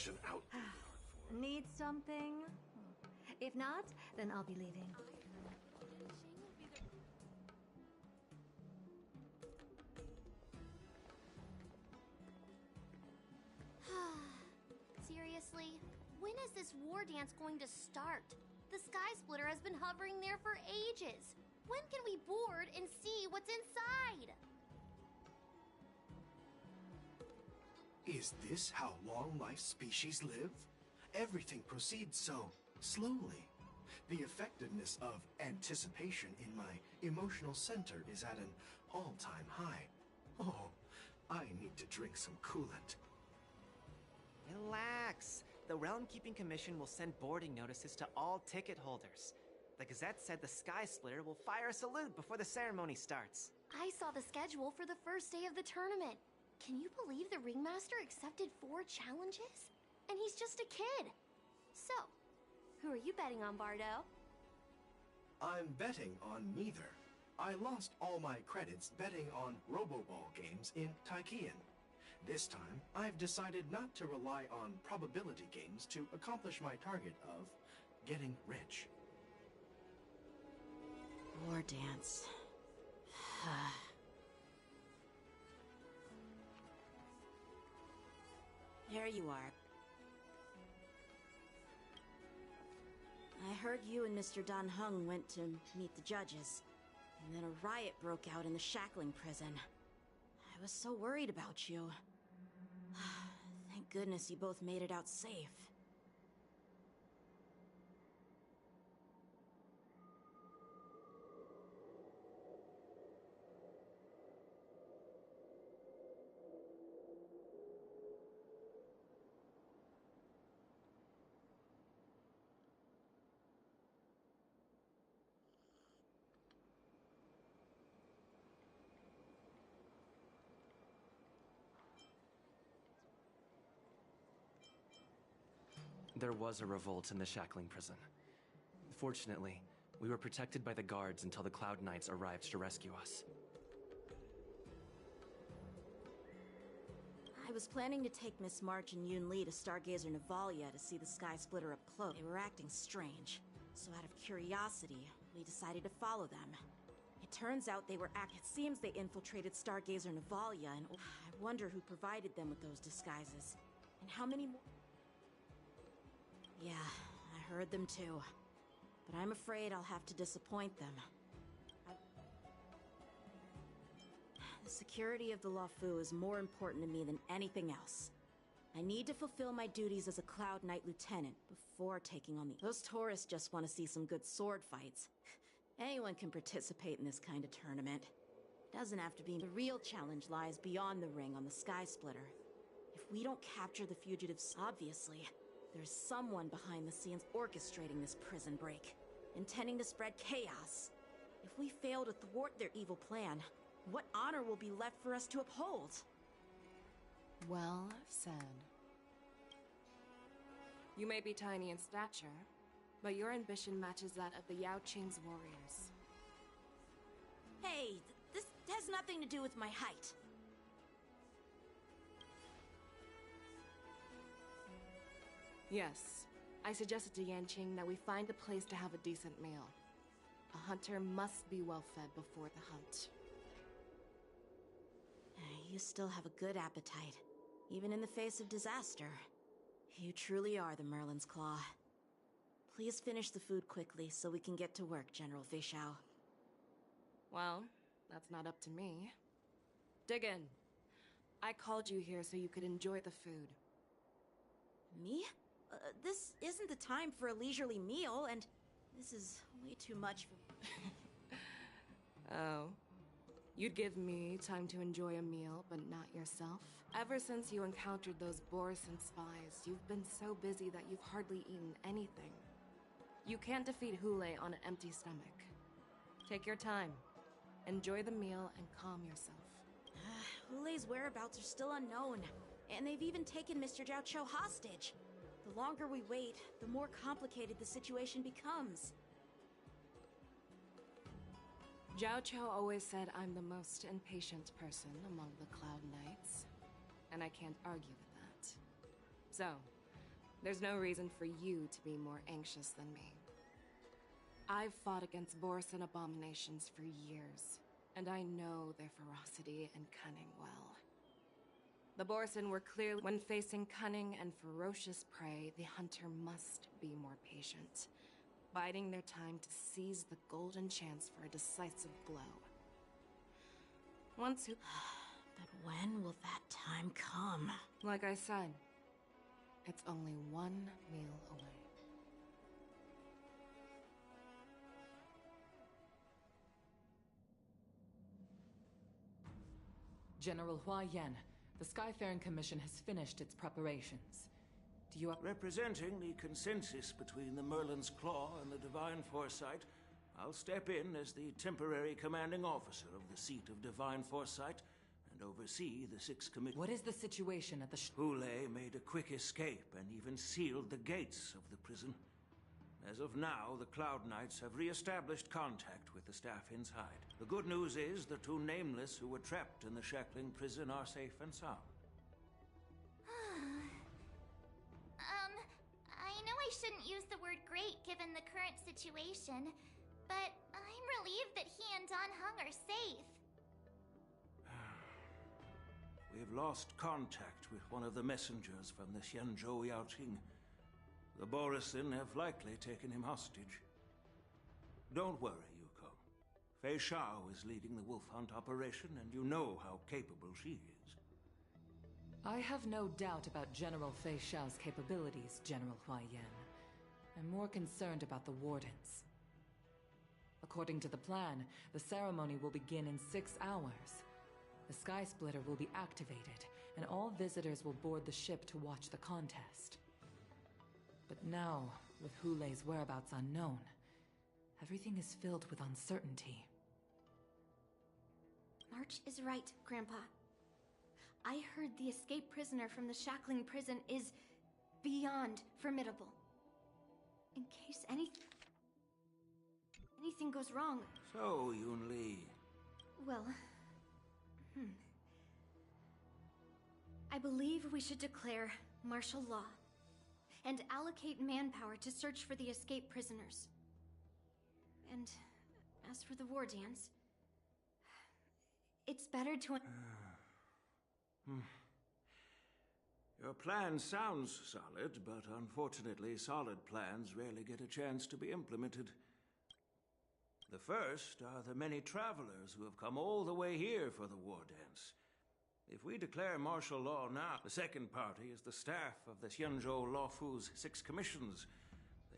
such an outdated art form. Need something? If not, then I'll be leaving. Seriously? When is this war dance going to start? The Sky Splitter has been hovering there for ages. When can we board and see what's inside? Is this how long-life species live? Everything proceeds so slowly. The effectiveness of anticipation in my emotional center is at an all-time high. Oh, I need to drink some coolant. Relax. The Realm Keeping Commission will send boarding notices to all ticket holders. The Gazette said the Sky Splitter will fire a salute before the ceremony starts. I saw the schedule for the first day of the tournament. Can you believe the Ringmaster accepted 4 challenges? And he's just a kid. So, who are you betting on, Bardo? I'm betting on neither. I lost all my credits betting on Roboball games in Taikian. This time, I've decided not to rely on probability games to accomplish my target of getting rich. War dance. There you are. I heard you and Mr. Dan Heng went to meet the judges, and then a riot broke out in the shackling prison. I was so worried about you. Thank goodness you both made it out safe. There was a revolt in the shackling prison. Fortunately, we were protected by the guards until the Cloud Knights arrived to rescue us. I was planning to take Miss March and Yoon Lee to Stargazer Navalia to see the Sky Splitter up close. They were acting strange, so out of curiosity, we decided to follow them. It turns out It seems they infiltrated Stargazer Navalia, and I wonder who provided them with those disguises. And how many more... Yeah, I heard them too. But I'm afraid I'll have to disappoint them. The security of the Luofu is more important to me than anything else. I need to fulfill my duties as a Cloud Knight Lieutenant before taking on the... Those tourists just want to see some good sword fights. Anyone can participate in this kind of tournament. It doesn't have to be. The real challenge lies beyond the ring on the Sky Splitter. If we don't capture the fugitives, obviously, there's someone behind the scenes orchestrating this prison break, intending to spread chaos. If we fail to thwart their evil plan, what honor will be left for us to uphold? Well said. You may be tiny in stature, but your ambition matches that of the Yao Qing's warriors. Hey, this has nothing to do with my height. Yes, I suggested to Yanqing that we find a place to have a decent meal. A hunter must be well fed before the hunt. You still have a good appetite, even in the face of disaster. You truly are the Merlin's Claw. Please finish the food quickly so we can get to work, General Feixiao. Well, that's not up to me. Dig in. I called you here so you could enjoy the food. Me? This isn't the time for a leisurely meal, and this is way too much for... Oh. You'd give me time to enjoy a meal, but not yourself? Ever since you encountered those Borisin spies, you've been so busy that you've hardly eaten anything. You can't defeat Hule on an empty stomach. Take your time. Enjoy the meal and calm yourself. Hule's whereabouts are still unknown, and they've even taken Mr. Jiao Cho hostage. The longer we wait, the more complicated the situation becomes. Jiao Cho always said I'm the most impatient person among the Cloud Knights, and I can't argue with that. So, There's no reason for you to be more anxious than me. I've fought against Borisin abominations for years, and I know their ferocity and cunning well. The Borisin were clear when facing cunning and ferocious prey, the hunter must be more patient, biding their time to seize the golden chance for a decisive blow. Once who... But when will that time come? Like I said, it's only one meal away. General Hua Yan, the Skyfaring Commission has finished its preparations. Do you... Representing the consensus between the Merlin's Claw and the Divine Foresight, I'll step in as the temporary commanding officer of the seat of Divine Foresight and oversee the 6 committees. What is the situation at the Hule made a quick escape and even sealed the gates of the prison. As of now, the Cloud Knights have re-established contact with the staff inside. The good news is the 2 Nameless who were trapped in the Shackling prison are safe and sound. I know I shouldn't use the word great given the current situation, but I'm relieved that he and Dan Heng are safe. We've lost contact with one of the messengers from the Xianzhou Yaoqing. The Borisin have likely taken him hostage. Don't worry, Yuko. Fei Shao is leading the wolf hunt operation, and you know how capable she is. I have no doubt about General Fei Shao's capabilities, General Hua Yan. I'm more concerned about the Wardens. According to the plan, the ceremony will begin in 6 hours. The Sky Splitter will be activated, and all visitors will board the ship to watch the contest. But now, with Hule's whereabouts unknown, everything is filled with uncertainty. March is right, Grandpa. I heard the escaped prisoner from the Shackling prison is beyond formidable. In case anything goes wrong... So, Yunli... Well... I believe we should declare martial law and allocate manpower to search for the escaped prisoners. And as for the war dance, it's better to... Your plan sounds solid, but unfortunately solid plans rarely get a chance to be implemented. The first are the many travelers who have come all the way here for the war dance. If we declare martial law now, the second party is the staff of the Xianzhou Luofu's 6 commissions.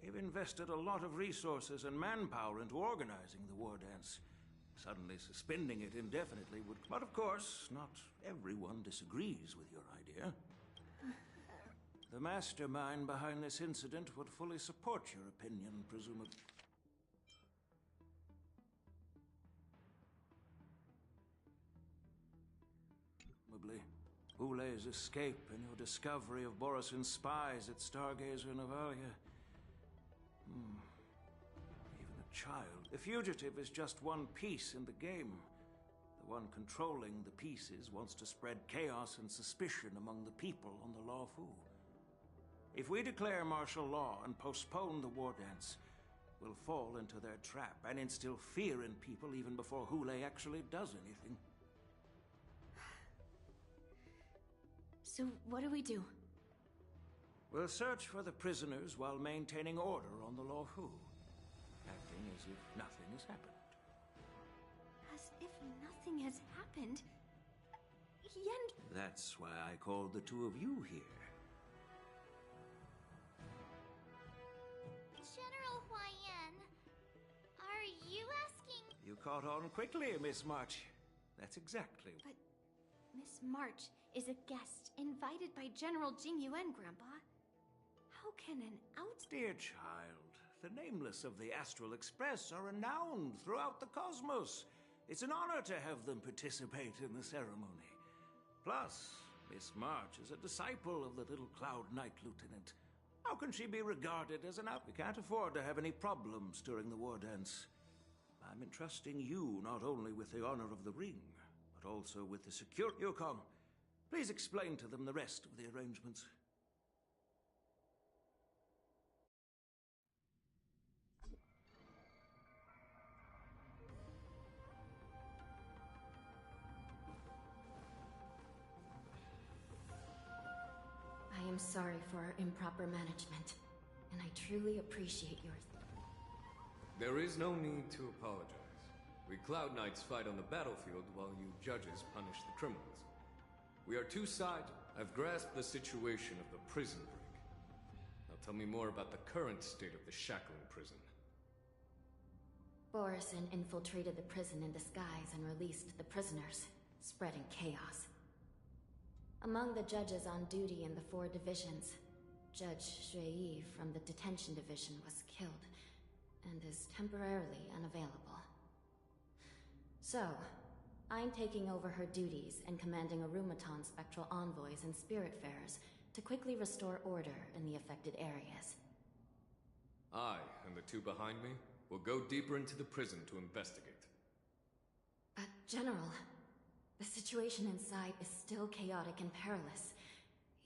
They've invested a lot of resources and manpower into organizing the war dance. Suddenly suspending it indefinitely would... But of course, not everyone disagrees with your idea. The mastermind behind this incident would fully support your opinion, presumably. Hule's escape and your discovery of Borisin's spies at Stargazer Navalia. Even a child. The fugitive is just one piece in the game. The one controlling the pieces wants to spread chaos and suspicion among the people on the Luofu. If we declare martial law and postpone the war dance, we'll fall into their trap and instill fear in people even before Hule actually does anything. So what do we do? We'll search for the prisoners while maintaining order on the Luofu, acting as if nothing has happened. As if nothing has happened? Yen... That's why I called the 2 of you here. General Hua Yan, are you asking... You caught on quickly, Miss March. That's exactly... But Miss March is a guest invited by General Jing Yuan, Grandpa. How can an Dear child, the Nameless of the Astral Express are renowned throughout the cosmos. It's an honor to have them participate in the ceremony. Plus, Miss March is a disciple of the little Cloud Knight Lieutenant. How can she be regarded as an out? We can't afford to have any problems during the war dance. I'm entrusting you not only with the honor of the ring, but also with the security. Yukong, please explain to them the rest of the arrangements. sorry for our improper management, and I truly appreciate yours. There is no need to apologize. We Cloud Knights fight on the battlefield while you judges punish the criminals. We are two-sided. I've grasped the situation of the prison break. Now tell me more about the current state of the Shackling prison. Borison infiltrated the prison in disguise and released the prisoners, spreading chaos. Among the judges on duty in the 4 divisions, Judge Shui from the Detention Division was killed, and is temporarily unavailable. So, I'm taking over her duties and commanding Arumaton spectral envoys and spiritfarers to quickly restore order in the affected areas. I, and the 2 behind me, will go deeper into the prison to investigate. But, General, the situation inside is still chaotic and perilous.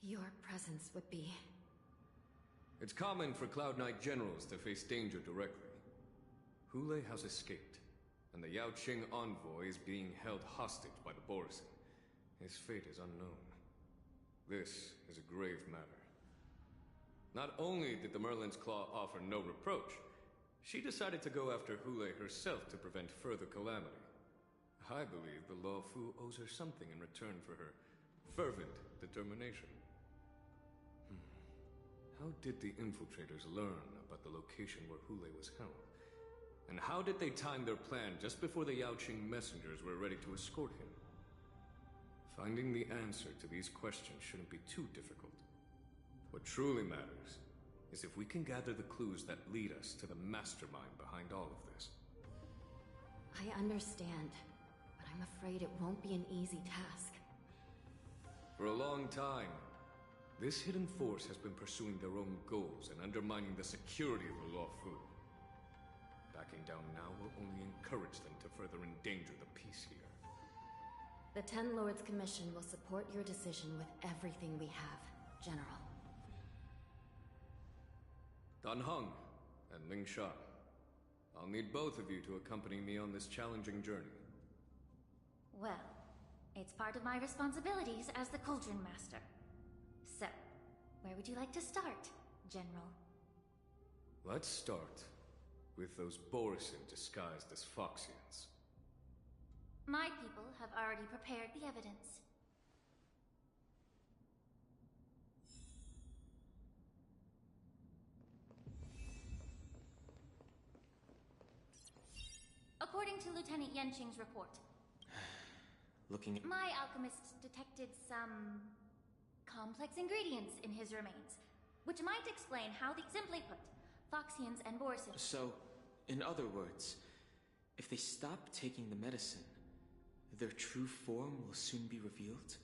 Your presence would be... It's common for Cloud Knight generals to face danger directly. Hule has escaped, and the Yaoqing envoy is being held hostage by the Borison. His fate is unknown. This is a grave matter. Not only did the Merlin's Claw offer no reproach, she decided to go after Hule herself to prevent further calamity. I believe the Law Fu owes her something in return for her fervent determination. How did the infiltrators learn about the location where Hule was held? And how did they time their plan just before the Yaoqing messengers were ready to escort him? Finding the answer to these questions shouldn't be too difficult. What truly matters is if we can gather the clues that lead us to the mastermind behind all of this. I understand, but I'm afraid it won't be an easy task. For a long time, this hidden force has been pursuing their own goals and undermining the security of the Law Fu. Backing down now will only encourage them to further endanger the peace here. The Ten Lords Commission will support your decision with everything we have, General. Dan Heng and Ling Sha. I'll need both of you to accompany me on this challenging journey. Well, it's part of my responsibilities as the Cauldron Master. So, where would you like to start, General? Let's start with those Borison disguised as Foxians. My people have already prepared the evidence. According to Lieutenant Yanqing's report, Looking at... my alchemists detected some complex ingredients in his remains, which might explain how simply put, Foxians and Borison... So, in other words, if they stop taking the medicine, their true form will soon be revealed?